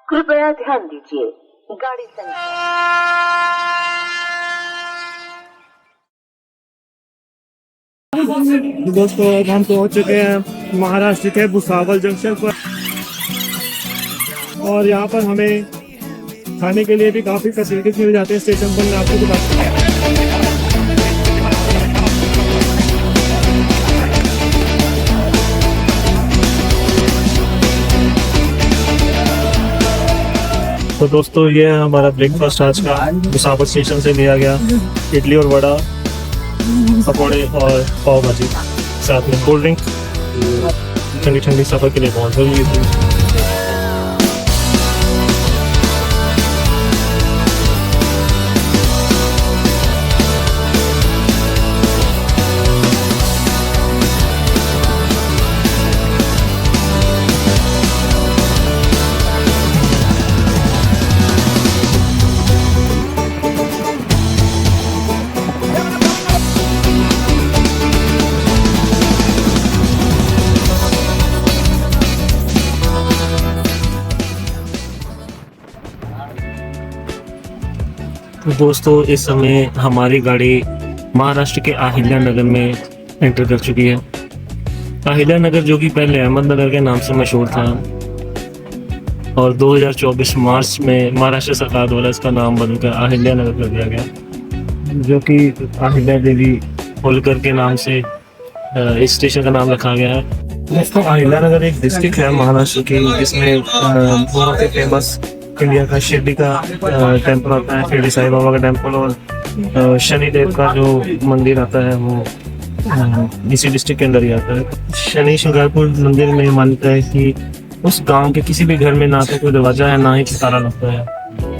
कृपया ध्यान दीजिए, गाड़ी संख्या। दोस्तों हम पहुंच चुके हैं महाराष्ट्र के भुसावल जंक्शन पर, और यहाँ पर हमें खाने के लिए भी काफ़ी फैसिलिटीज मिल जाती है स्टेशन पर। मैं आपको बताता हूँ। तो दोस्तों ये है हमारा ब्रेकफास्ट आज का, भुसावल स्टेशन से लिया गया। इडली और वड़ा, पकौड़े और पाव भाजी, साथ में कोल्ड ड्रिंक। ठंडी ठंडी सफ़र के लिए बहुत ज़रूरी थी। दोस्तों इस समय हमारी गाड़ी महाराष्ट्र के अहिल्या नगर में एंटर कर चुकी है। अहिल्या नगर जो कि पहले अहमदनगर के नाम से मशहूर था, और 2024 मार्च में महाराष्ट्र सरकार द्वारा इसका नाम बदलकर अहिल्या नगर कर दिया गया, जो कि अहिल्या देवी होलकर के नाम से इस स्टेशन का नाम रखा गया है। दोस्तों अहिल्या नगर एक डिस्ट्रिक्ट है महाराष्ट्र की, जिसमें बहुत ही फेमस इंडिया का शिरडी का टेम्पल आता है, शिरडी साईं बाबा का टेम्पल, और शनि देव का जो मंदिर आता है वो इसी डिस्ट्रिक्ट के अंदर ही आता है। शनि शिंगारपुर मंदिर में मान्यता है कि उस गांव के किसी भी घर में ना तो कोई दरवाजा है, ना ही ताला लगता है।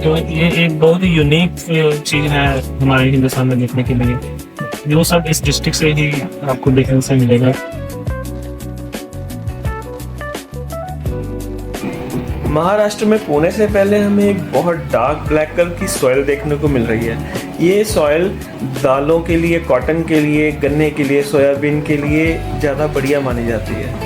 तो ये एक बहुत ही यूनिक चीज़ है हमारे हिंदुस्तान में देखने के लिए, जो सब इस डिस्ट्रिक्ट से ही आपको देखने से मिलेगा। महाराष्ट्र में पुणे से पहले हमें एक बहुत डार्क ब्लैक कलर की सॉइल देखने को मिल रही है। ये सॉइल दालों के लिए, कॉटन के लिए, गन्ने के लिए, सोयाबीन के लिए ज़्यादा बढ़िया मानी जाती है।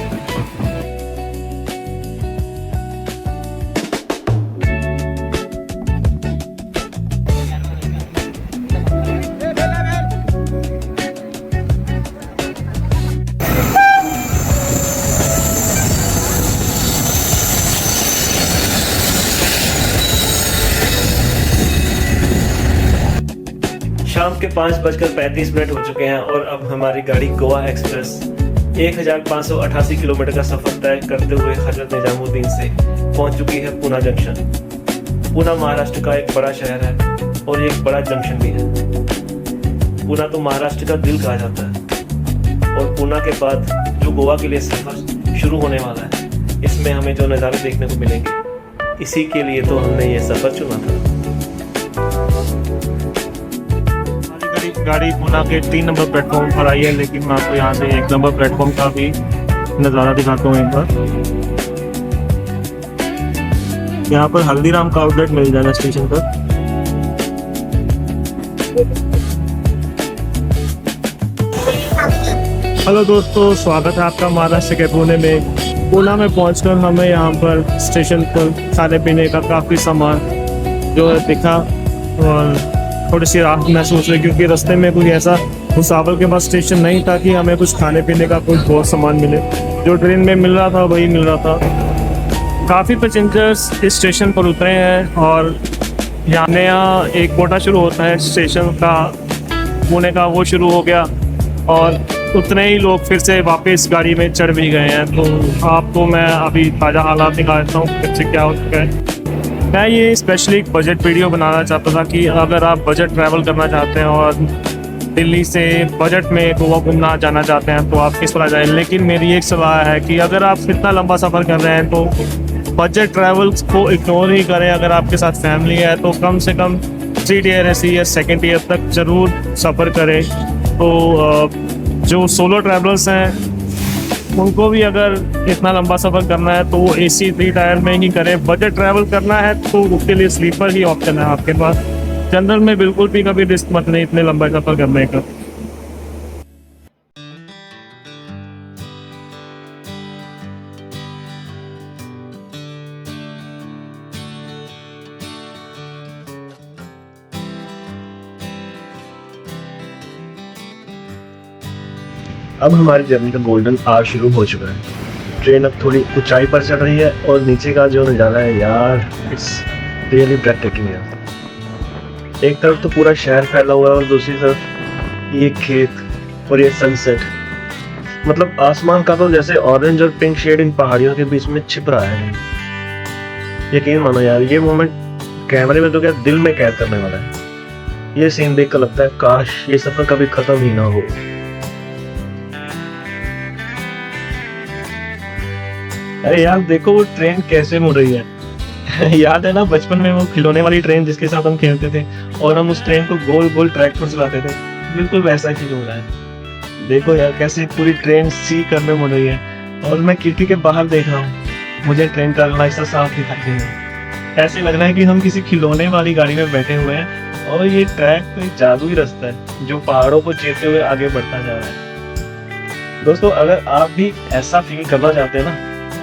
शाम के 5:35 हो चुके हैं और अब हमारी गाड़ी गोवा एक्सप्रेस 1588 किलोमीटर का सफर तय करते हुए हजरत निजामुद्दीन से पहुंच चुकी है पूना जंक्शन। पूना महाराष्ट्र का एक बड़ा शहर है और एक बड़ा जंक्शन भी है। पूना तो महाराष्ट्र का दिल कहा जाता है, और पूना के बाद जो गोवा के लिए सफर शुरू होने वाला है, इसमें हमें जो नज़ारे देखने को मिलेंगे, इसी के लिए तो हमने ये सफर चुना था। गाड़ी पूना के 3 नंबर प्लेटफॉर्म पर आई है, लेकिन मैं आपको यहाँ से 1 नंबर प्लेटफॉर्म का भी नज़ारा दिखाता हूँ एक बार। यहाँ पर हल्दीराम का आउटलेट मिल जाएगा स्टेशन पर। हेलो दोस्तों, स्वागत है आपका महाराष्ट्र के पुणे में। पूना में पहुंचकर हमें यहाँ पर स्टेशन पर खाने पीने का काफ़ी सामान जो है दिखा, और थोड़ी सी राहत महसूस हुई, क्योंकि रास्ते में कोई ऐसा भुसावल के पास स्टेशन नहीं था कि हमें कुछ खाने पीने का कोई बहुत सामान मिले। जो ट्रेन में मिल रहा था वही मिल रहा था। काफ़ी पैसेंजर्स इस स्टेशन पर उतरे हैं, और यहाँ एक कोटा शुरू होता है स्टेशन का पुणे का, वो शुरू हो गया, और उतने ही लोग फिर से वापस गाड़ी में चढ़ भी गए हैं। तो आपको मैं अभी ताज़ा हालात दिखा देता हूँ कैसे क्या हो चुका है। मैं ये स्पेशली एक बजट वीडियो बनाना चाहता था कि अगर आप बजट ट्रैवल करना चाहते हैं और दिल्ली से बजट में गोवा घूमना जाना चाहते हैं तो आप किस पर आ जाएं। लेकिन मेरी एक सलाह है कि अगर आप इतना लंबा सफ़र कर रहे हैं तो बजट ट्रैवल को इग्नोर ही करें। अगर आपके साथ फैमिली है तो कम से कम 3 ईयर ऐसी या 2nd ईयर तक ज़रूर सफ़र करें। तो जो सोलो ट्रैवलर्स हैं उनको भी अगर इतना लंबा सफ़र करना है तो वो AC 3 टायर में ही करें। बजट ट्रैवल करना है तो उसके लिए स्लीपर ही ऑप्शन है आपके पास। जनरल में बिल्कुल भी कभी रिस्क मत लें इतने लंबा सफ़र करने का। अब हमारी जर्नी का गोल्डन आवर शुरू हो चुका है। ट्रेन अब थोड़ी ऊंचाई पर चढ़ रही है और नीचे का जो नज़ारा है यार, इट्स रियली ब्रेथटेकिंग यार। एक तरफ तो पूरा शहर फैला हुआ है और दूसरी तरफ ये खेत और ये सनसेट। मतलब आसमान का तो जैसे ऑरेंज और पिंक शेड इन पहाड़ियों के बीच में छिप रहा है। यकीन मानो यार, ये मोमेंट कैमरे में तो क्या दिल में कैद करने वाला है। ये सीन देख कर लगता है काश ये सफर कभी खत्म ही ना हो। अरे यार देखो वो ट्रेन कैसे मुड़ रही है। याद है ना बचपन में वो खिलौने वाली ट्रेन जिसके साथ हम खेलते थे और हम उस ट्रेन को गोल गोल ट्रैक पर चलाते थे, बिल्कुल वैसा फील हो रहा है। देखो यार कैसे पूरी ट्रेन सी करने मुड़ रही है और मैं खिड़की के बाहर देख रहा हूँ, मुझे ट्रेन का अगला हिस्सा साफ दिखाई दे रहा है। ऐसे लग रहा है कि हम किसी खिलौने वाली गाड़ी में बैठे हुए हैं और ये ट्रैक कोई जादुई रास्ता है जो पहाड़ों को चीरते हुए आगे बढ़ता जा रहा है। दोस्तों अगर आप भी ऐसा फील करना चाहते हैं ना,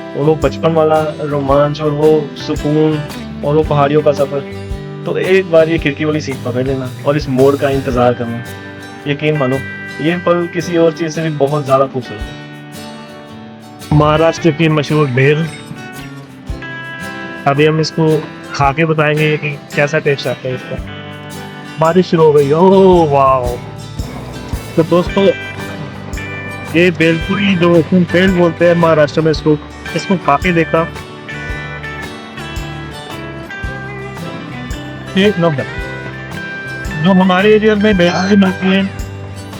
और वो बचपन वाला रोमांच और वो सुकून और वो पहाड़ियों का सफर, तो एक बार ये खिड़की वाली सीट पकड़ लेना और इस मोड़ का इंतजार करना। यकीन मानो ये पल किसी और चीज से भी बहुत ज्यादा खूबसूरत है। महाराष्ट्र की मशहूर भेल, अभी हम इसको खा के बताएंगे कि कैसा टेस्ट आता है इसका। बारिश शुरू हो गई, ओह वाह। तो दोस्तों ये भेलपुरी जो भेल बोलते हैं महाराष्ट्र में इसको खा के देखा, एक नंबर। जो हमारे एरिया में भेलपुरी मिलती है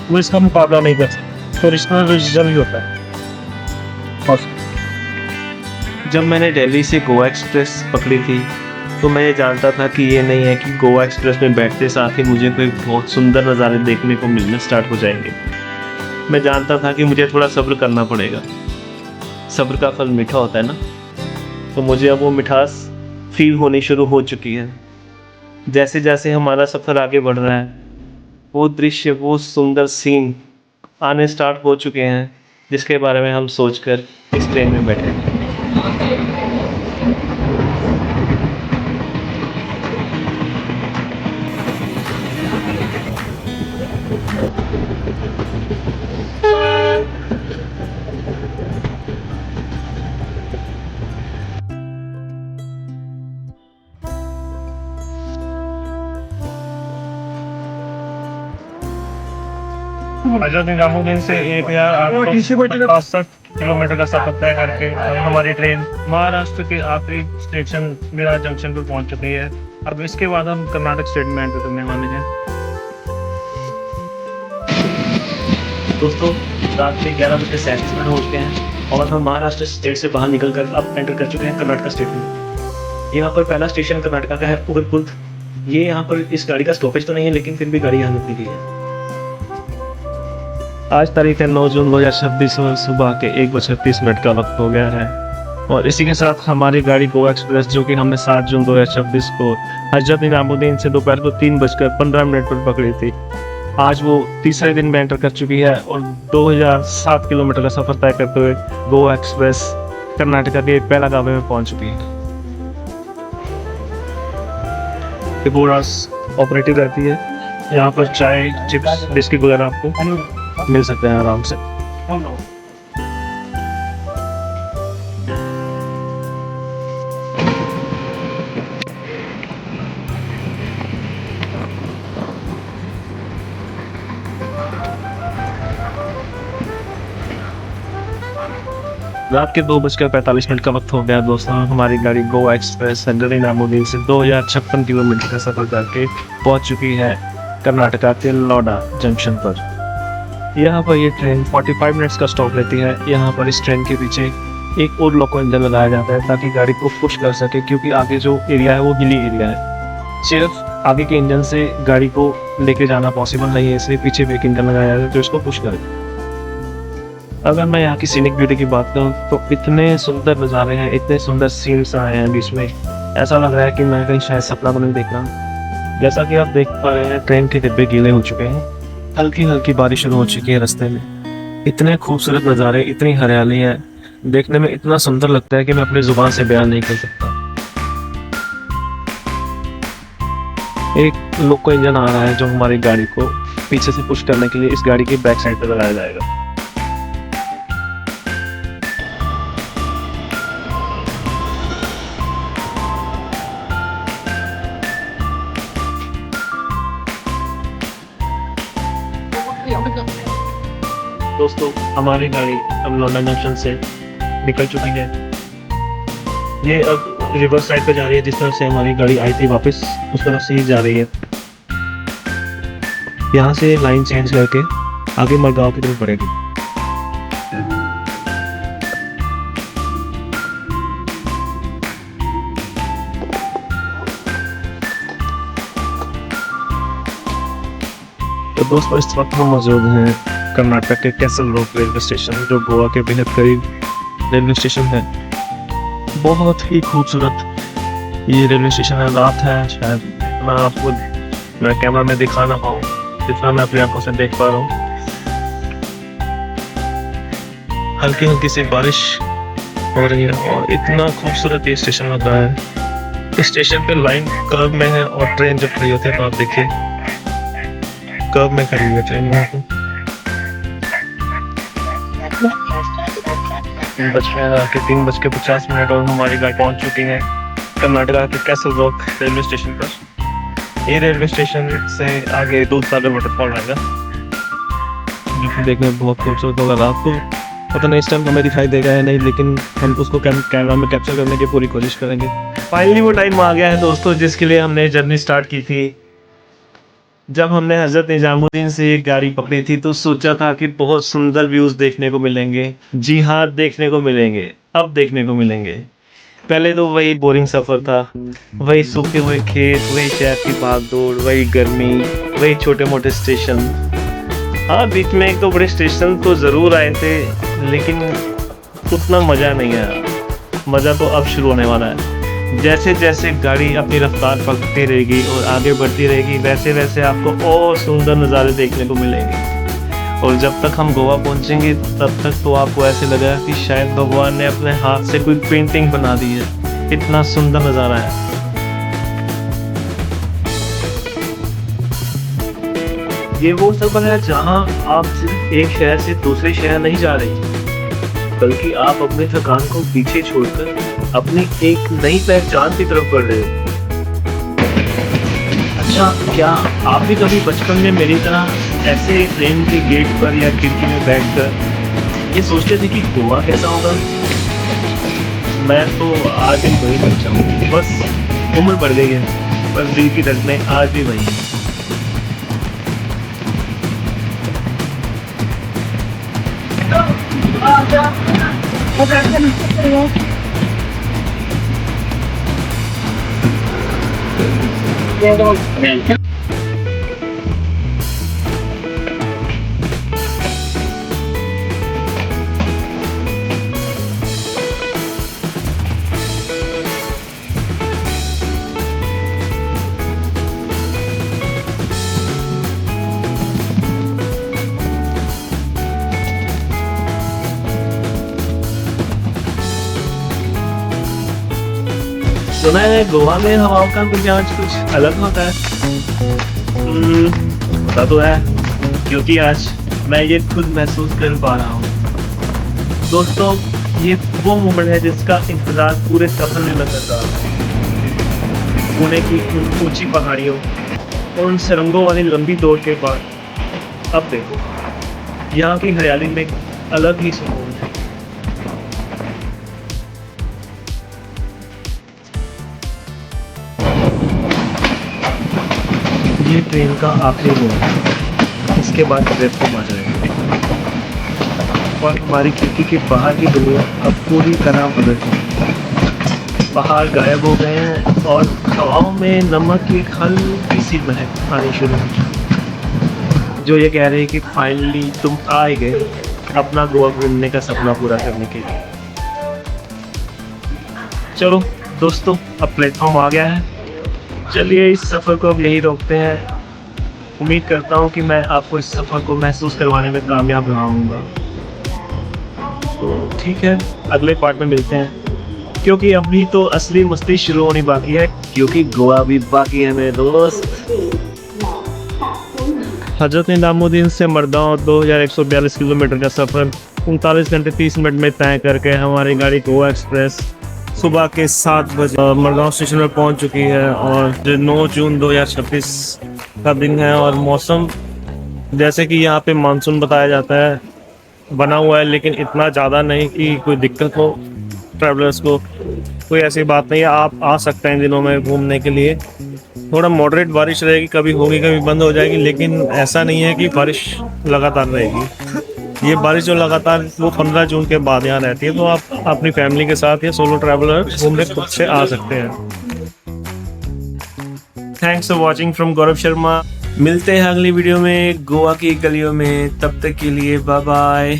वो इसका मुकाबला नहीं कर सकता, तो इसका रिजल्ट ही होता है। जब मैंने दिल्ली से गोवा एक्सप्रेस पकड़ी थी तो मैं ये जानता था कि ये नहीं है कि गोवा एक्सप्रेस में बैठते साथ ही मुझे कोई बहुत सुंदर नज़ारे देखने को मिलने स्टार्ट हो जाएंगे। मैं जानता था कि मुझे थोड़ा सब्र करना पड़ेगा। सब्र का फल मीठा होता है ना, तो मुझे अब वो मिठास फील होनी शुरू हो चुकी है। जैसे जैसे हमारा सफ़र आगे बढ़ रहा है वो दृश्य, वो सुंदर सीन आने स्टार्ट हो चुके हैं जिसके बारे में हम सोचकर इस ट्रेन में बैठे हैं। हजरत निजामुद्दीन से 1865 किलोमीटर का सफर तय करके अब हमारी ट्रेन महाराष्ट्र के आखिरी स्टेशन मेरा जंक्शन पर पहुंच चुकी है। अब इसके बाद हम कर्नाटक स्टेट में एंटर करने वाले हैं। दोस्तों रात के 11:37 हो चुके हैं और हम महाराष्ट्र स्टेट से बाहर निकल कर अब एंटर कर चुके हैं कर्नाटक स्टेट में। यहाँ पर पहला स्टेशन कर्नाटका का है उगलपुर। ये यहाँ पर इस गाड़ी का स्टॉपेज तो नहीं है, लेकिन फिर भी गाड़ी यहाँ रुक गई है। आज तारीख है 9 जून 2026 और सुबह के 1:30 का वक्त हो गया है और इसी के साथ हमारी गाड़ी गोवा एक्सप्रेस जो कि हमने 7 जून 2026 को हजरत निजामुद्दीन से दोपहर को 3:15 पर पकड़ी थी, आज वो तीसरे दिन में एंटर कर चुकी है और 2007 किलोमीटर का सफर तय करते हुए गोवा एक्सप्रेस कर्नाटका के बेलागावी में पहुंच चुकी है। ये पूरा ऑपरेटिव रहती है। यहाँ पर चाय, चिप्स, बिस्किट वगैरह आपको मिल सकते हैं आराम से। रात के 2:45 का वक्त हो गया दोस्तों। हमारी गाड़ी गोवा एक्सप्रेस हजरत निजामुद्दीन से 2056 किलोमीटर का सफर करके पहुंच चुकी है कर्नाटका के लौडा जंक्शन पर। यहाँ पर ये ट्रेन 45 मिनट्स का स्टॉप लेती है। यहाँ पर इस ट्रेन के पीछे एक और लोको इंजन लगाया जाता है ताकि गाड़ी को पुश कर सके, क्योंकि आगे जो एरिया है वो हिली एरिया है। सिर्फ आगे के इंजन से गाड़ी को लेके जाना पॉसिबल नहीं है, इसलिए पीछे भी एक इंजन लगाया जाता है जो इसको पुश करे। अगर मैं यहाँ की सीनिक ब्यूटी की बात करूँ तो इतने सुंदर नज़ारे हैं, इतने सुंदर सीन्स आए हैं बीच में, ऐसा लग रहा है कि मैं कहीं शायद सपना तो नहीं देख रहा हूँ। जैसा कि आप देख पा रहे हैं ट्रेन के डिब्बे गीले हो चुके हैं, हल्की हल्की बारिश शुरू हो चुकी है रास्ते में। इतने खूबसूरत नज़ारे, इतनी हरियाली है, देखने में इतना सुंदर लगता है कि मैं अपनी जुबान से बयान नहीं कर सकता। एक लोको इंजन आ रहा है जो हमारी गाड़ी को पीछे से पुश करने के लिए इस गाड़ी की बैक साइड पर लगाया जाएगा। दोस्तों हमारी गाड़ी अब लौंडा जंक्शन से निकल चुकी है। ये अब रिवर्स साइड पे जा रही है, जिस तरफ से हमारी गाड़ी आई थी वापस उस तरफ से ही जा रही है। यहाँ से लाइन चेंज करके आगे मडगांव की तरफ बढ़ेगी। तो दोस्तों इस वक्त हम मौजूद हैं कर्नाटक के कैसल रॉक रेलवे स्टेशन, जो गोवा के बेहद करीब रेलवे स्टेशन है। बहुत ही खूबसूरत ये रेलवे स्टेशन है। रात है, शायद मैं आपको मैं कैमरा में दिखा ना पाऊँ जितना मैं अपनी आंखों से देख पा रहा हूँ। हल्की हल्की सी बारिश हो रही है और इतना खूबसूरत ये स्टेशन लग रहा है। इस स्टेशन पे लाइन कर्व में है और ट्रेन जब खड़ी होती है तो आप देखिए कर्व में खड़ी हुई है ट्रेन। यहाँ पे 3:50 और हमारी गाड़ी पहुंच चुकी है कर्नाटका के कैसल रॉक रेलवे स्टेशन पर। ये रेलवे स्टेशन से आगे दूध सागर वाटरफॉल रहेगा, जो कि देखने में बहुत खूबसूरत होगा। रात को पता नहीं इस टाइम हमें दिखाई देगा या नहीं, लेकिन हम उसको कैमरा में कैप्चर करने की पूरी कोशिश करेंगे। फाइनली वो टाइम आ गया है दोस्तों जिसके लिए हमने जर्नी स्टार्ट की थी। जब हमने हज़रत निजामुद्दीन से एक गाड़ी पकड़ी थी तो सोचा था कि बहुत सुंदर व्यूज़ देखने को मिलेंगे। जी हाँ, देखने को मिलेंगे, अब देखने को मिलेंगे। पहले तो वही बोरिंग सफ़र था, वही सूखे हुए खेत, वही शहर की भागदौड़, वही गर्मी, वही छोटे मोटे स्टेशन। हाँ, बीच में एक तो बड़े स्टेशन तो ज़रूर आए थे, लेकिन उतना मज़ा नहीं आया। मज़ा तो अब शुरू होने वाला है। जैसे जैसे गाड़ी अपनी रफ्तार पकड़ती रहेगी और आगे बढ़ती रहेगी, वैसे वैसे आपको और सुंदर नज़ारे देखने को मिलेंगे। और जब तक हम गोवा पहुंचेंगे तब तक तो आपको ऐसे लगेगा कि शायद भगवान ने अपने हाथ से कोई पेंटिंग बना दी है। इतना सुंदर नज़ारा है। ये वो सफर है जहां आप सिर्फ एक शहर से दूसरे शहर नहीं जा रही, बल्कि आप अपने थकान को पीछे छोड़कर अपनी एक नई पहचान की तरफ बढ़ रहे हो। अच्छा, क्या आप भी कभी बचपन में मेरी तरह ऐसे ट्रेन के गेट पर या खिड़की में बैठकर ये सोचते थे कि गोवा कैसा होगा? मैं तो आज भी वही बच्चा हूँ, बस उम्र बढ़ गई है, पर दिल की धड़कनें आज भी वही है। सुना है गोवा में हवाओं का मिजाज कुछ अलग होता है। पता तो है, क्योंकि आज मैं ये खुद महसूस कर पा रहा हूँ। दोस्तों, ये वो मोमेंट है जिसका इंतजार पूरे सफर में मैं कर रहा हूँ। पुणे की ऊंची पहाड़ियों और उन सुरंगों वाली लंबी दौड़ के बाद अब देखो, यहाँ की हरियाली में अलग ही सुकून है। ये ट्रेन का आखिरी मोड़ है, इसके बाद प्लेटफॉर्म आ जाएगा और हमारी खिड़की के बाहर की दुनिया अब पूरी तरह बदल गई। पहाड़ गायब हो गए हैं और हवाओं में नमक की हल्की सी महक आनी शुरू हुई, जो ये कह रही है कि फाइनली तुम आ ही गए अपना गोवा घूमने का सपना पूरा करने के लिए। चलो दोस्तों, अब प्लेटफॉर्म आ गया है। चलिए इस सफ़र को अब यही रोकते हैं। उम्मीद करता हूँ कि मैं आपको इस सफ़र को महसूस करवाने में कामयाब रहूँगा। तो ठीक है, अगले पार्ट में मिलते हैं, क्योंकि अभी तो असली मस्ती शुरू होनी बाकी है, क्योंकि गोवा भी बाकी है मेरे दोस्त। हज़रत निजामुद्दीन से मडगांव 2142 किलोमीटर का सफ़र 39 घंटे 30 मिनट में तय करके हमारी गाड़ी गोवा एक्सप्रेस सुबह के 7 बजे मडगांव स्टेशन में पहुंच चुकी है। और 9 जून 2026 का दिन है और मौसम जैसे कि यहाँ पे मानसून बताया जाता है बना हुआ है, लेकिन इतना ज़्यादा नहीं कि कोई दिक्कत हो ट्रैवलर्स को। कोई ऐसी बात नहीं है, आप आ सकते हैं इन दिनों में घूमने के लिए। थोड़ा मॉडरेट बारिश रहेगी, कभी होगी कभी बंद हो जाएगी, लेकिन ऐसा नहीं है कि बारिश लगातार रहेगी। ये बारिश जो लगातार वो 15 जून के बाद यहाँ रहती है, तो आप अपनी फैमिली के साथ या सोलो ट्रैवलर घूमने खुद से आ सकते हैं। Thanks for watching from Gaurav Sharma. मिलते हैं अगली वीडियो में गोवा की गलियों में, तब तक के लिए बाय बाय।